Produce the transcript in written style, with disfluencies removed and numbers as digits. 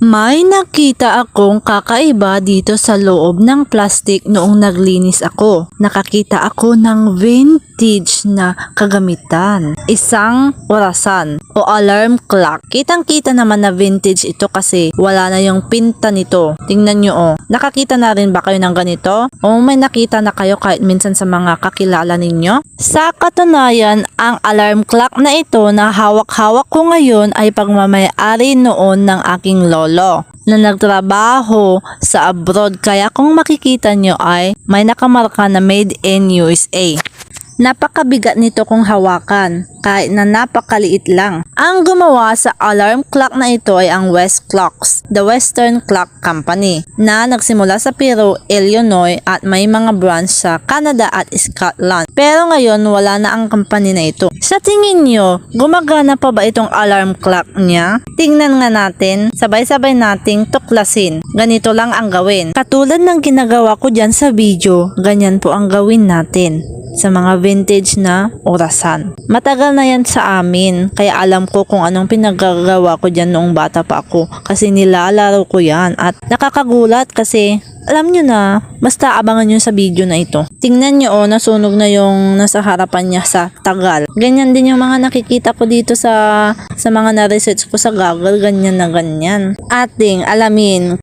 May nakita akong kakaiba dito sa loob ng plastic noong naglinis ako. Nakakita ako ng vintage na kagamitan. Isang orasan o alarm clock. Kitang-kita naman na vintage ito kasi wala na yung pinta nito. Tingnan nyo oh. Nakakita na rin ba kayo ng ganito? O may nakita na kayo kahit minsan sa mga kakilala ninyo? Sa katunayan, ang alarm clock na ito na hawak-hawak ko ngayon ay pagmamayari noon ng aking lolo na nagtrabaho sa abroad, kaya kung makikita nyo ay may nakamarka na made in USA. Napakabigat nito kung hawakan, kahit na napakaliit lang. Ang gumawa sa alarm clock na ito ay ang West Clocks, the Western Clock Company, na nagsimula sa Peru, Illinois at may mga branch sa Canada at Scotland. Pero ngayon wala na ang company na ito. Sa tingin nyo, gumagana pa ba itong alarm clock niya? Tingnan nga natin, sabay-sabay nating tuklasin. Ganito lang ang gawin. Katulad ng ginagawa ko dyan sa video, ganyan po ang gawin natin sa mga vintage na orasan. Matagal na yan sa amin, kaya alam ko kung anong pinagagawa ko dyan noong bata pa ako kasi nilalaro ko yan at nakakagulat kasi alam nyo na, basta abangan nyo sa video na ito. Tingnan nyo oh, nasunog na yung nasa harapan niya sa tagal. Ganyan din yung mga nakikita ko dito sa mga na-research ko sa Google, ganyan na ganyan. Ating alamin